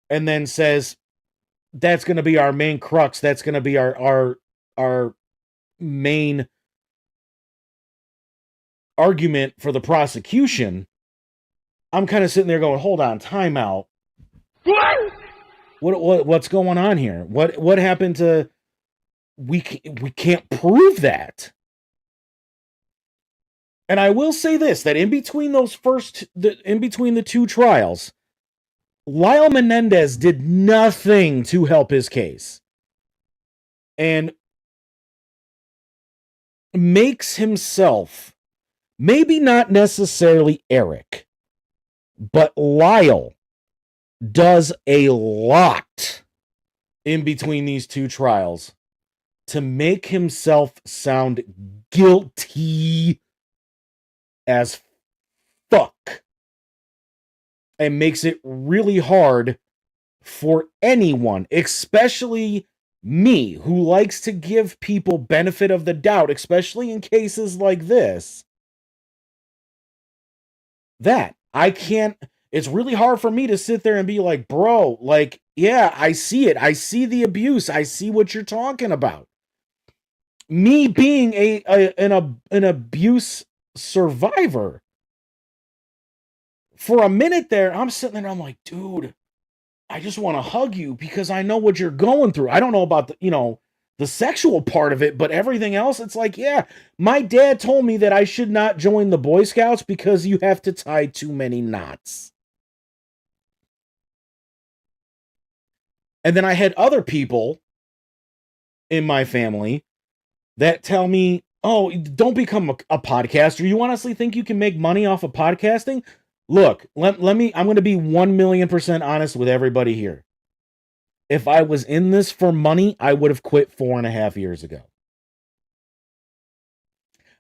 and then says, that's going to be our main crux. That's going to be our main argument for the prosecution. I'm kind of sitting there going, hold on, time out. What's going on here? What happened to, we can't prove that. And I will say this, that in between the two trials, Lyle Menendez did nothing to help his case, and makes himself, maybe not necessarily Eric, but Lyle does a lot in between these two trials to make himself sound guilty as fuck, and makes it really hard for anyone, especially me, who likes to give people benefit of the doubt, especially in cases like this, that I can't, it's really hard for me to sit there and be like, bro, like, yeah, I see it. I see the abuse. I see what you're talking about. Me being an abuse survivor, for a minute there, I'm sitting there, I'm like, dude, I just want to hug you because I know what you're going through. I don't know about the sexual part of it, but everything else, it's like, yeah, my dad told me that I should not join the Boy Scouts because you have to tie too many knots. And then I had other people in my family that tell me, oh, don't become a podcaster. You honestly think you can make money off of podcasting? Look, I'm going to be 1,000,000% honest with everybody here. If I was in this for money, I would have quit 4.5 years ago.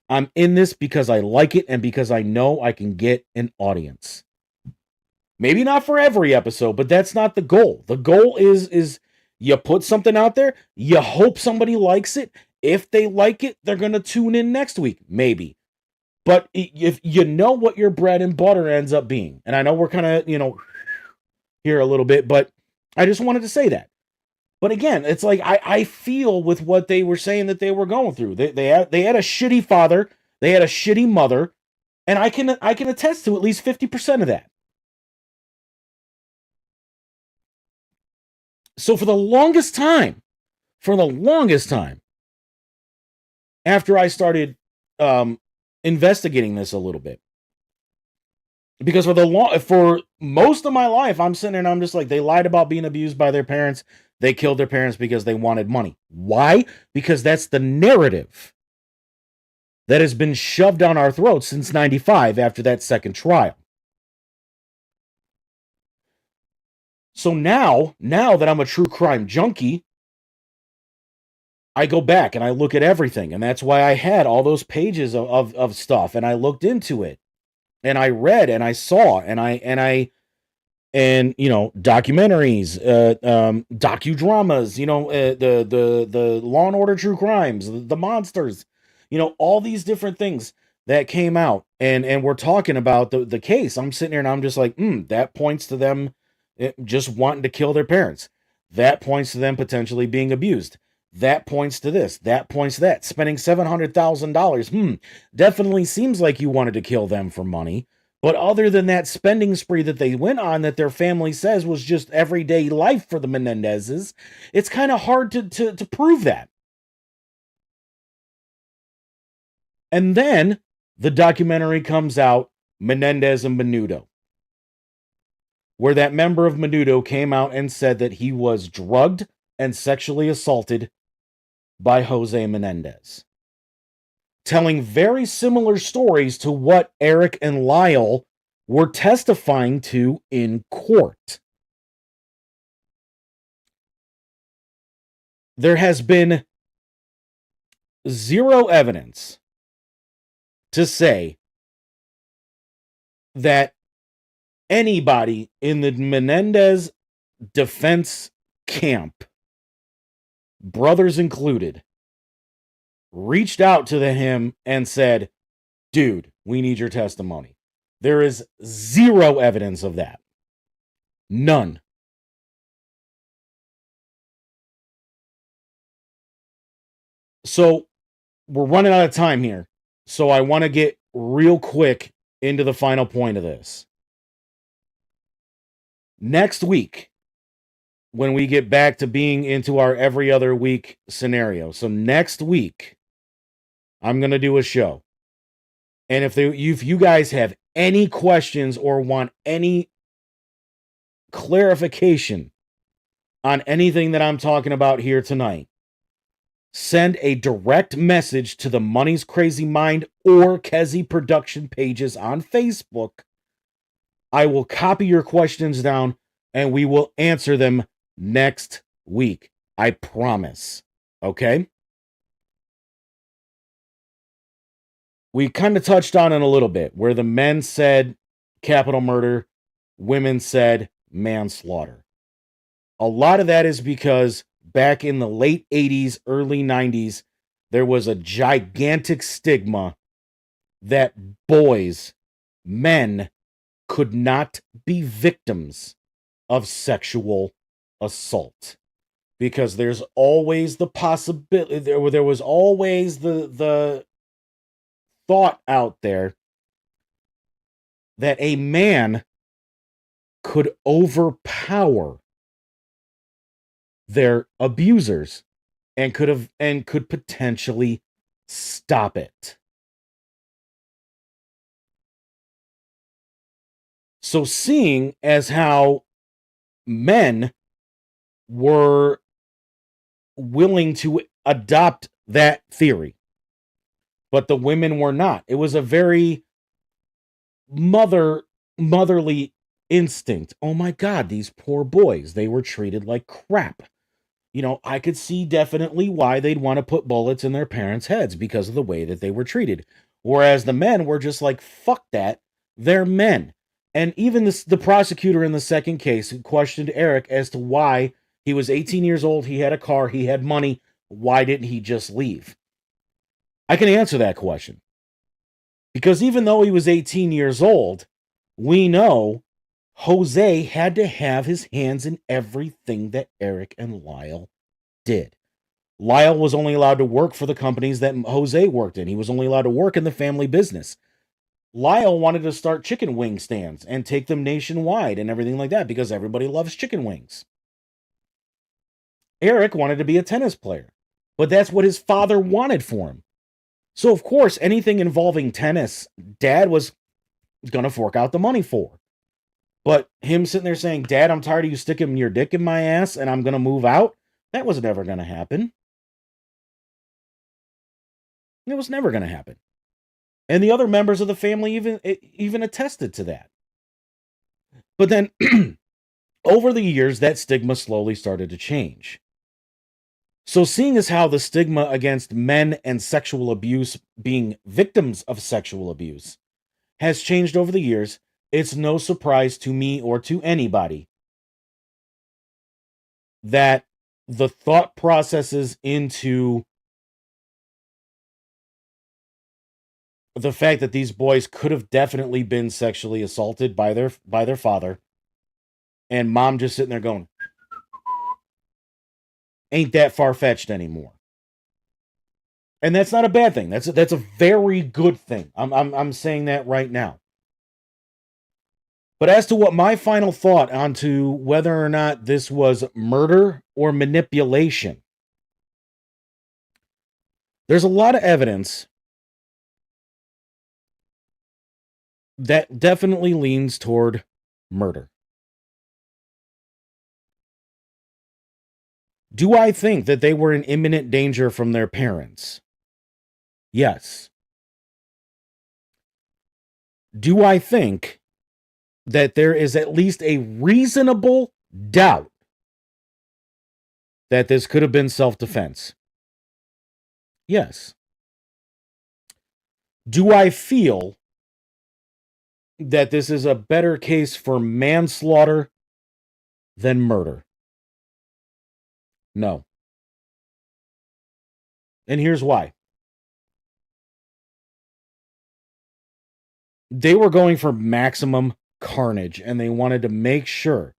I'm in this because I like it and because I know I can get an audience. Maybe not for every episode, but that's not the goal. The goal is you put something out there, you hope somebody likes it. If they like it, they're going to tune in next week, maybe. But if you know what your bread and butter ends up being, and I know we're kind of, here a little bit, but I just wanted to say that. But again, it's like I feel with what they were saying that they were going through. They had a shitty father, they had a shitty mother, and I can attest to at least 50% of that. So for the longest time, after I started investigating this a little bit, because for most of my life, I'm sitting there and I'm just like, they lied about being abused by their parents. They killed their parents because they wanted money. Why? Because that's the narrative that has been shoved down our throats since 95 after that second trial. So now that I'm a true crime junkie, I go back and I look at everything. And that's why I had all those pages of stuff. And I looked into it. And I read and I saw and documentaries, docudramas, the Law and Order true crimes, the monsters, all these different things that came out, and we're talking about the case. I'm sitting here and I'm just like, that points to them just wanting to kill their parents. That points to them potentially being abused. That points to this. That points to that. Spending $700,000. Definitely seems like you wanted to kill them for money. But other than that spending spree that they went on, that their family says was just everyday life for the Menendezes, it's kind of hard to prove that. And then the documentary comes out, Menendez and Menudo, where that member of Menudo came out and said that he was drugged and sexually assaulted by Jose Menendez, telling very similar stories to what Eric and Lyle were testifying to in court. There has been zero evidence to say that anybody in the Menendez defense camp, brothers included, reached out to him and said, dude, we need your testimony. There is zero evidence of that. None. So we're running out of time here. So I want to get real quick into the final point of this. Next week, when we get back to being into our every other week scenario. So next week, I'm going to do a show. And if you guys have any questions or want any clarification on anything that I'm talking about here tonight, send a direct message to the Money's Crazy Mind or Kezi Production pages on Facebook. I will copy your questions down and we will answer them next week. I promise. Okay? We kind of touched on it a little bit, where the men said capital murder, women said manslaughter. A lot of that is because back in the late 80s, early 90s, there was a gigantic stigma that boys, men, could not be victims of sexual assault. Because there's always the possibility, there was always the thought out there that a man could overpower their abusers and could potentially stop it. So seeing as how men were willing to adopt that theory, but the women were not. It was a very motherly instinct. Oh my God, these poor boys, they were treated like crap. I could see definitely why they'd want to put bullets in their parents' heads because of the way that they were treated. Whereas the men were just like, fuck that, they're men. And even the prosecutor in the second case questioned Eric as to why he was 18 years old, he had a car, he had money, why didn't he just leave? I can answer that question. Because even though he was 18 years old, we know Jose had to have his hands in everything that Eric and Lyle did. Lyle was only allowed to work for the companies that Jose worked in. He was only allowed to work in the family business. Lyle wanted to start chicken wing stands and take them nationwide and everything like that because everybody loves chicken wings. Eric wanted to be a tennis player, but that's what his father wanted for him. So, of course, anything involving tennis, Dad was going to fork out the money for. But him sitting there saying, Dad, I'm tired of you sticking your dick in my ass and I'm going to move out, that was never going to happen. It was never going to happen. And the other members of the family even attested to that. But then, over the years, that stigma slowly started to change. So seeing as how the stigma against men and sexual abuse being victims of sexual abuse has changed over the years, it's no surprise to me or to anybody that the thought processes into the fact that these boys could have definitely been sexually assaulted by their father, and mom just sitting there going, ain't that far-fetched anymore. And that's not a bad thing. That's a very good thing. I'm saying that right now. But as to what my final thought onto whether or not this was murder or manipulation, there's a lot of evidence that definitely leans toward murder. Do I think that they were in imminent danger from their parents? Yes. Do I think that there is at least a reasonable doubt that this could have been self-defense? Yes. Do I feel that this is a better case for manslaughter than murder? No. And here's why. They were going for maximum carnage, and they wanted to make sure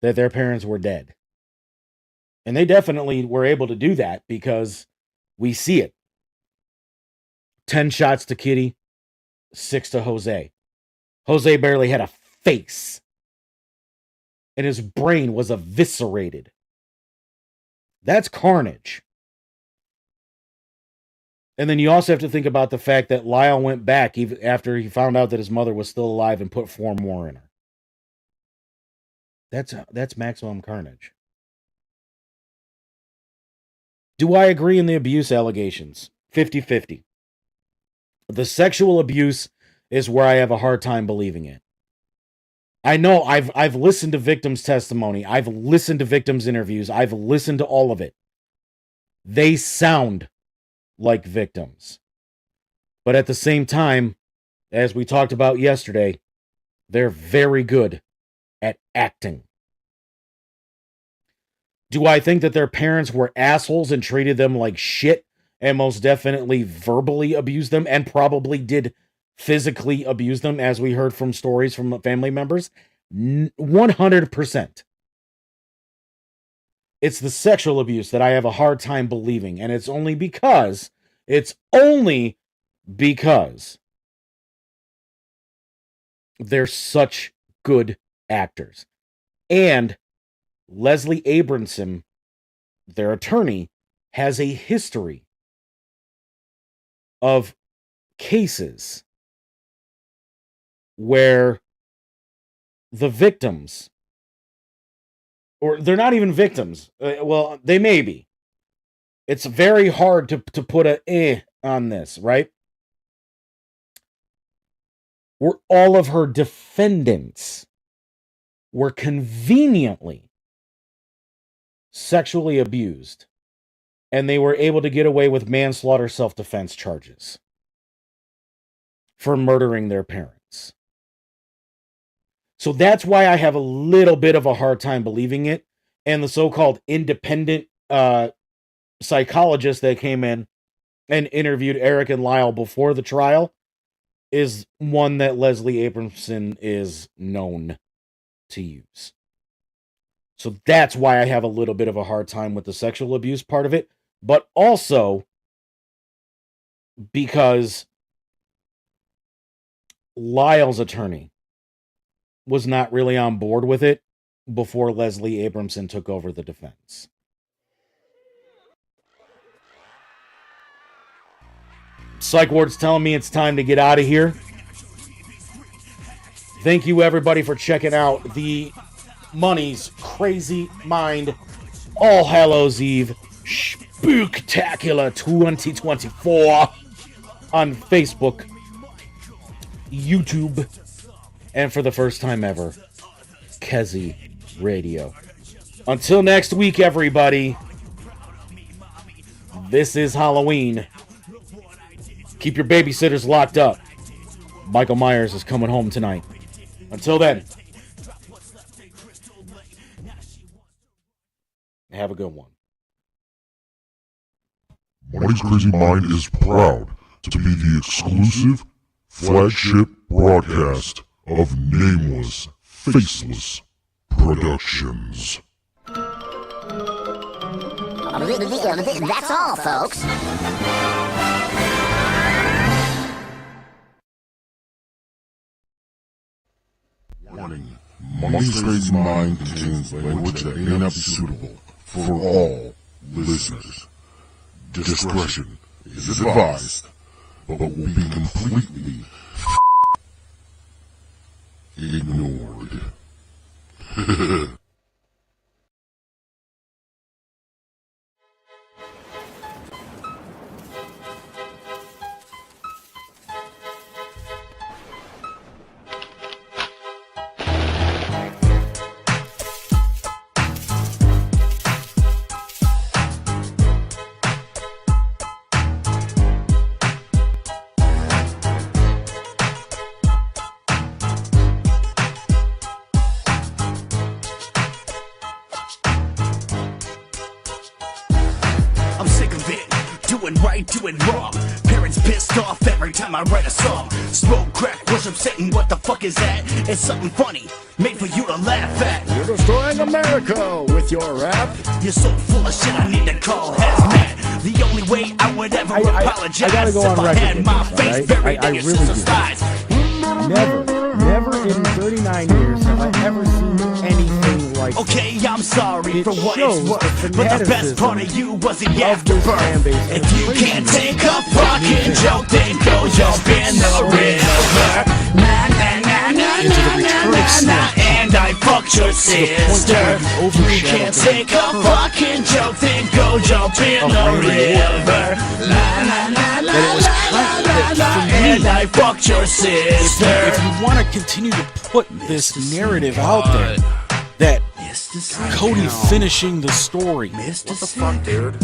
that their parents were dead. And they definitely were able to do that because we see it. 10 shots to Kitty, 6 to Jose. Jose barely had a face. And his brain was eviscerated. That's carnage. And then you also have to think about the fact that Lyle went back even after he found out that his mother was still alive and put 4 more in her. That's maximum carnage. Do I agree in the abuse allegations? 50-50. The sexual abuse is where I have a hard time believing it. I know I've listened to victims' testimony. I've listened to victims' interviews. I've listened to all of it. They sound like victims. But at the same time, as we talked about yesterday, they're very good at acting. Do I think that their parents were assholes and treated them like shit and most definitely verbally abused them and probably did physically abuse them, as we heard from stories from family members? 100%. It's the sexual abuse that I have a hard time believing, and it's only because they're such good actors. And Leslie Abramson, their attorney, has a history of cases where the victims, or they're not even victims, well, they may be. It's very hard to put a on this, right? Where all of her defendants were conveniently sexually abused, and they were able to get away with manslaughter self-defense charges for murdering their parents. So that's why I have a little bit of a hard time believing it. And the so-called independent psychologist that came in and interviewed Eric and Lyle before the trial, is one that Leslie Abramson is known to use. So that's why I have a little bit of a hard time with the sexual abuse part of it, but also because Lyle's attorney was not really on board with it before Leslie Abramson took over the defense. Psych Ward's telling me it's time to get out of here. Thank you, everybody, for checking out the Money's Crazy Mind All Hallows Eve Spooktacular 2024 on Facebook, YouTube, and for the first time ever, Kezi Radio. Until next week, everybody, this is Halloween. Keep your babysitters locked up. Michael Myers is coming home tonight. Until then, have a good one. Money's Crazy Mind is proud to be the exclusive flagship broadcast of Nameless, Faceless Productions. That's all, folks. Warning. Money's Crazy Mind contains language that may not be suitable for all listeners. Discretion is advised, but will be completely ignored. I'm sick of it, doing right, doing wrong. Parents pissed off every time I write a song. Smoke, crack, worship Satan, what the fuck is that? It's something funny, made for you to laugh at. You're destroying America with your rap. You're so full of shit, I need to call hazmat. The only way I would ever apologize I gotta go if on I record had with my this, face alright? buried I in your really sister's do. thighs. Never in 39 years have I ever seen anything like Okay, I'm sorry It for what shows it's worth, the but the best fanaticism part of you was the of this fan afterbirth. base and If you crazy can't take a fucking joke, then go jump in the river. Na na na na Into the na return na of na sin. na, and I fucked your To the point sister. where you You overshadowed can't the take a fucking joke, then go jump in the river. La la la la That it was la kind la of, la, for me, and I fucked your sister. if you want to continue to put this narrative out there that Cody finishing the story What the fuck, dude?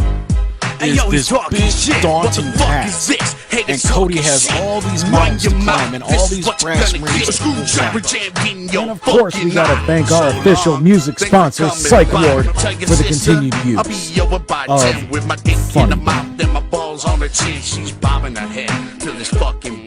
Hey, is yo, this he's talking big shit. What the daunting fuck task, is this? Hey, and this Cody talking has shit. all these Run mountains your to mouth. climb and This all is these what you're brass gonna rings get. to Screwdriver climb. jam in your And of course, we fucking gotta eye. thank our So official long. music Think sponsor, I'm coming Psych by. Ward, Tell your for the sister, continued use I'll be over by of 10 with my dick in funny. the mouth and my balls on her chin. She's bobbing her head till this fucking